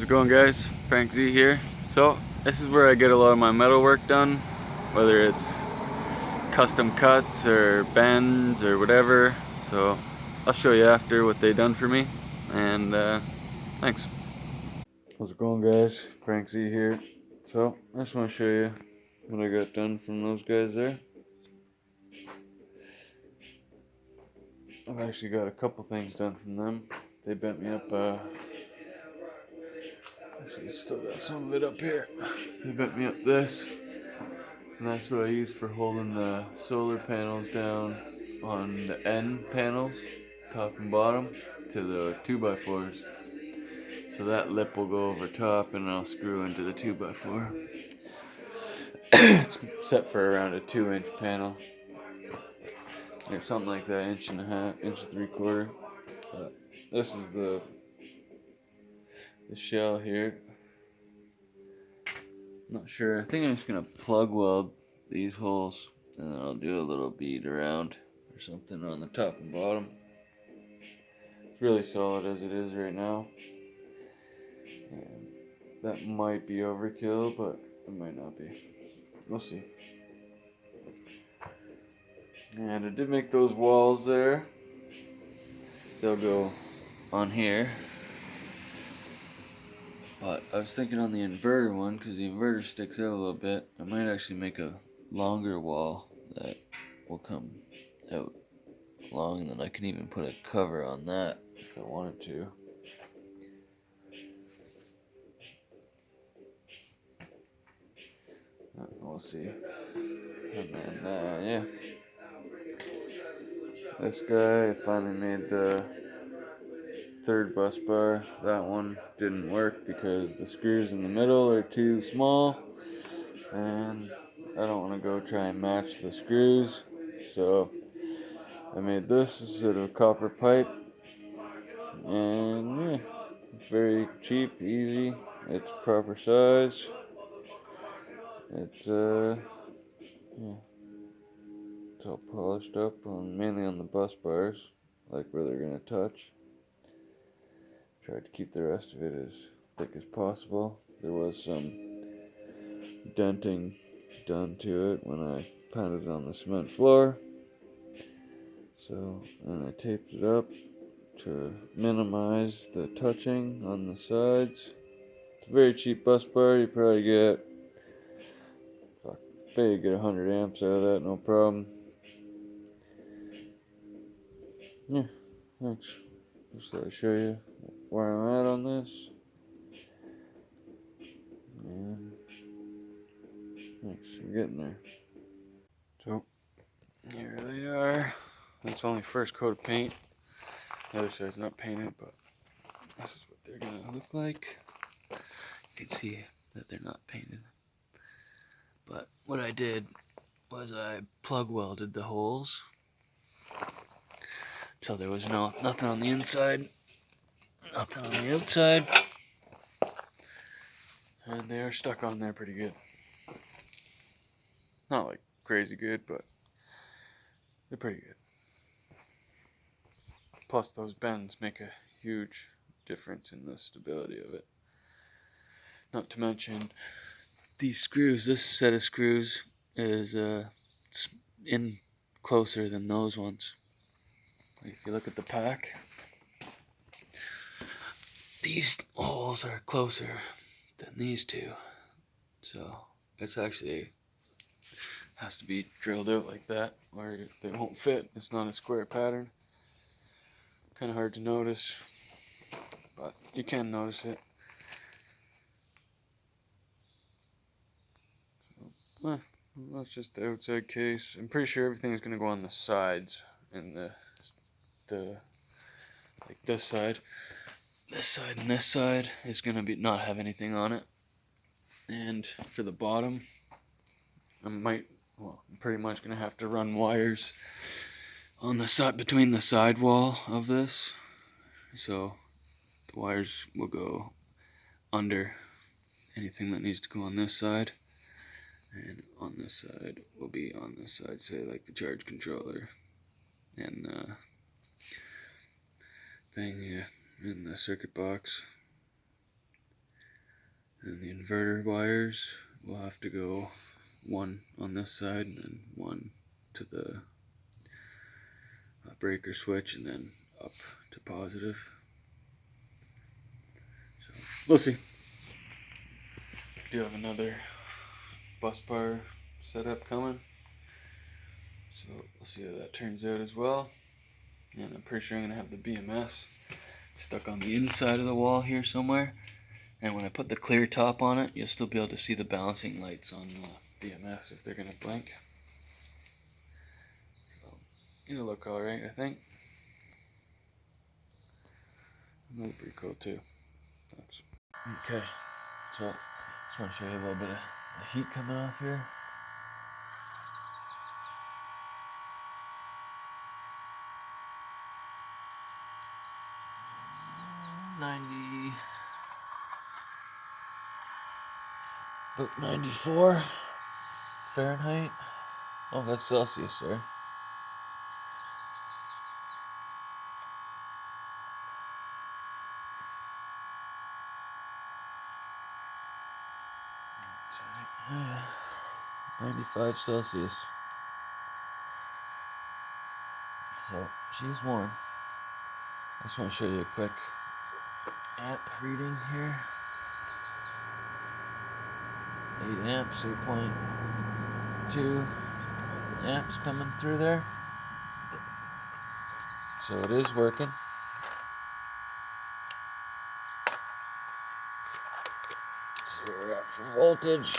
How's it going, guys? Frank Z here. So this is where I get a lot of my metal work done, whether it's custom cuts or bends or whatever. So I'll show you after what they done for me, and thanks. How's it going, guys? Frank Z here. So I just want to show you what I got done from those guys there. I've actually got a couple things done from them. They bent me up, actually still got some of it up here. They bent me up this, and that's what I use for holding the solar panels down on the end panels, top and bottom, to the 2x4s. So that lip will go over top and I'll screw into the 2x4. It's set for around a 2-inch panel, or something like that, inch and a half, inch and 3/4. This is the shell here. Not sure. I think I'm just gonna plug weld these holes, and then I'll do a little bead around or something on the top and bottom. It's really solid as it is right now. And that might be overkill, but it might not be. We'll see. And I did make those walls there. They'll go on here. But I was thinking on the inverter one, because the inverter sticks out a little bit, I might actually make a longer wall that will come out long, and then I can even put a cover on that if I wanted to. We'll see. And then, yeah. This guy, I finally made the third bus bar. That one didn't work because the screws in the middle are too small, and I don't want to go try and match the screws. So I made this instead of copper pipe, and yeah, it's very cheap, easy. It's proper size. It's yeah, it's all polished up on mainly on the bus bars, like where they're gonna touch. Tried to keep the rest of it as thick as possible. There was some denting done to it when I pounded it on the cement floor. So, and I taped it up to minimize the touching on the sides. It's a very cheap bus bar. You probably get, you get 100 amps out of that, no problem. Yeah, thanks. Just thought I'd show you where I'm at on this. And thanks, we're getting there. So, here they are. That's only first coat of paint. The other side's not painted, but this is what they're gonna look like. You can see that they're not painted. But what I did was I plug welded the holes, so there was nothing on the inside, nothing on the outside, and they are stuck on there pretty good. Not like crazy good, but they're pretty good. Plus those bends make a huge difference in the stability of it. Not to mention these screws, this set of screws is in closer than those ones. Like if you look at the pack, these holes are closer than these two. So it's actually has to be drilled out like that or they won't fit. It's not a square pattern. Kind of hard to notice, but you can notice it. So, that's just the outside case. I'm pretty sure everything is going to go on the sides, and the like this side and this side is going to be not have anything on it. And for the bottom, I'm pretty much going to have to run wires on the side between the sidewall of this, so the wires will go under anything that needs to go on this side, and on this side will be on this side, say like the charge controller and thing, yeah, in the circuit box. And the inverter wires will have to go one on this side and then one to the breaker switch and then up to positive. So we'll see. Do have another bus bar setup coming, so we'll see how that turns out as well. And I'm pretty sure I'm gonna have the BMS stuck on the inside of the wall here somewhere, and when I put the clear top on it, you'll still be able to see the balancing lights on the BMS if they're gonna blink. So it'll look alright, I think. It'll look pretty cool too. That's okay. So just want to show you a little bit of the heat coming off here. About 94 Fahrenheit. Oh, that's Celsius, sorry. Yeah, 95 Celsius. So she's warm. I just want to show you a quick amp reading here. 8 amps, 8.2 amps coming through there. So it is working. See where we're at for voltage.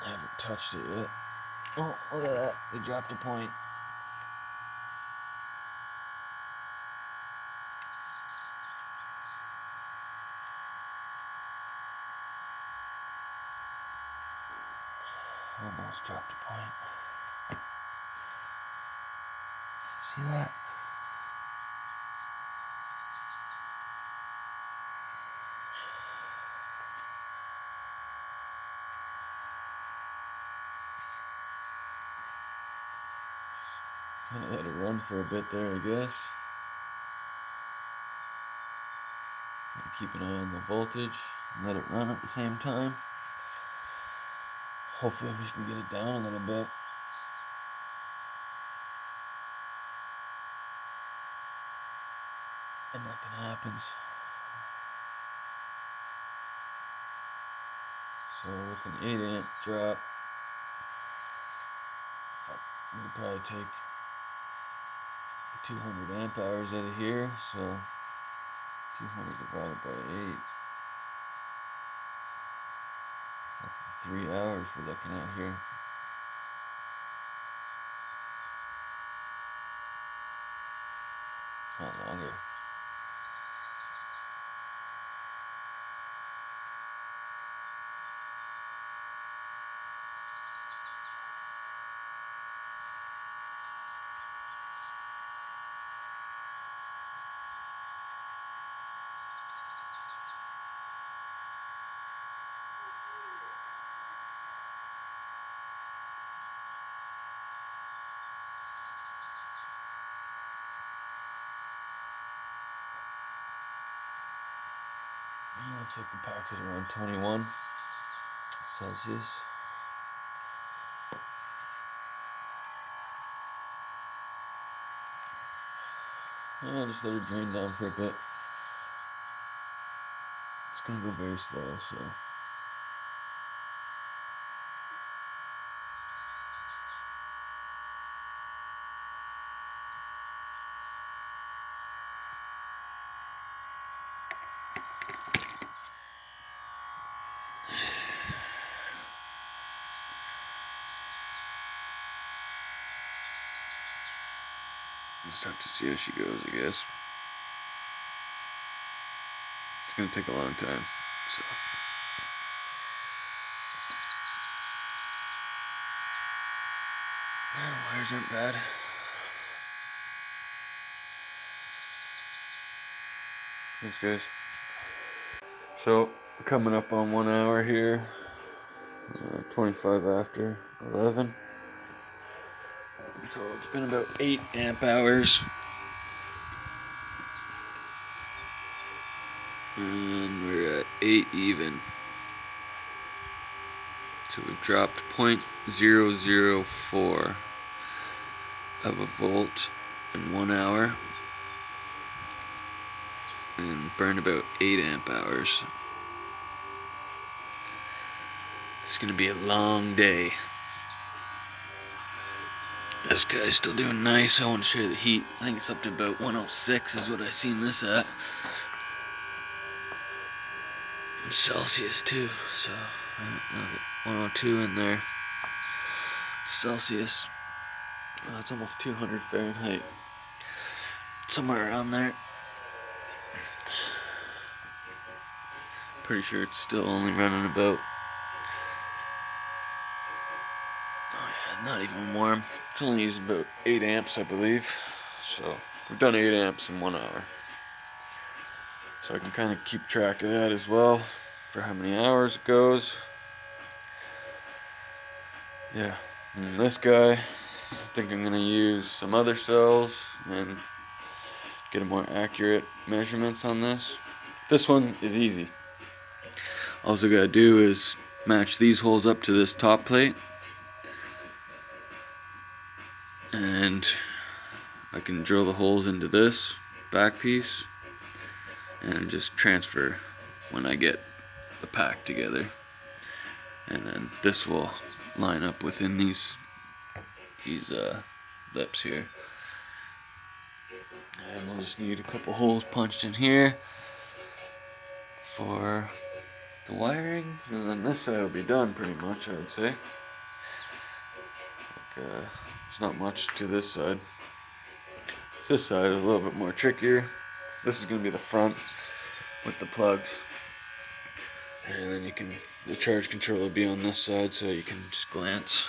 I haven't touched it yet. Oh, look at that. We dropped a point. Almost dropped a point. See that? Kind of let it run for a bit there, I guess. Keep an eye on the voltage and let it run at the same time. Hopefully we can get it down a little bit. And nothing happens. So with an 8 amp drop, we could probably take 200 amp hours out of here. So 200 divided by 8. 3 hours we're looking at here. Not longer. Looks like the pack's at around 21 Celsius. I'll just let it drain down for a bit. It's gonna go very slow, so. Just have to see how she goes, I guess. It's gonna take a long time, so. Wires aren't bad. Thanks, guys. So, coming up on 1 hour here. 25 after 11. So it's been about 8 amp hours. And we're at 8 even. So we've dropped 0.004 of a volt in 1 hour. And burned about 8 amp hours. It's gonna be a long day. This guy's still doing nice. I want to show you the heat. I think it's up to about 106 is what I seen this at. In Celsius too, so I'll get 102 in there. Celsius. Oh, it's almost 200 Fahrenheit. Somewhere around there. Pretty sure it's still only running about, oh yeah, not even warm. It's only using about 8 amps, I believe. So we've done 8 amps in 1 hour. So I can kind of keep track of that as well for how many hours it goes. Yeah, and this guy, I think I'm gonna use some other cells and get a more accurate measurements on this. This one is easy. All I gotta do is match these holes up to this top plate, and I can drill the holes into this back piece and just transfer when I get the pack together. And then this will line up within these lips here. And we'll just need a couple holes punched in here for the wiring, and then this side will be done pretty much, I would say. There's not much to this side. This side is a little bit more trickier. This is going to be the front with the plugs. And then the charge control will be on this side, so you can just glance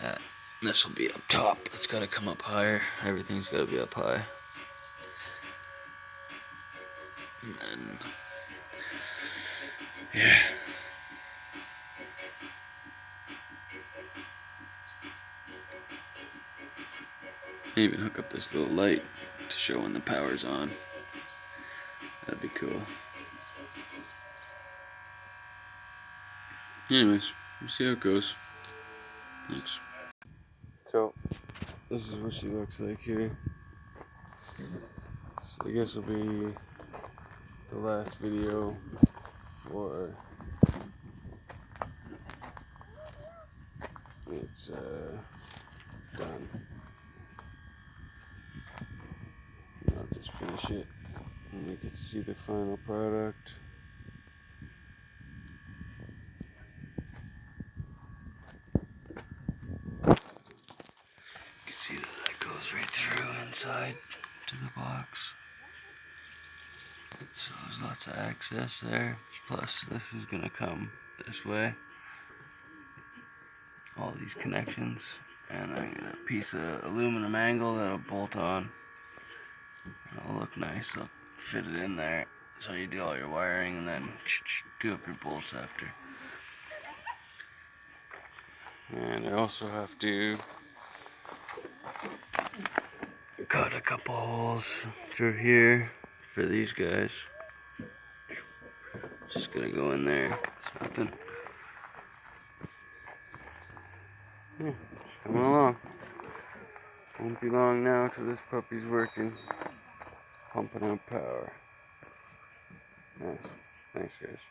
at. This will be up top. It's got to come up higher. Everything's got to be up high. And then, yeah. Even hook up this little light to show when the power's on. That'd be cool. Anyways, we'll see how it goes. Thanks. So, this is what she looks like here. So I guess will be the last video for it's done. I'll just finish it and you can see the final product. You can see that goes right through inside to the box. So there's lots of access there. Plus this is gonna come this way. All these connections, and I got a piece of aluminum angle that'll bolt on. It'll look nice. I'll fit it in there. So you do all your wiring and then do up your bolts after. And I also have to cut a couple holes through here for these guys. Just gonna go in there. It's nothing. Yeah, just coming along. Won't be long now till this puppy's working. Pumping out power. Nice. Thanks, guys.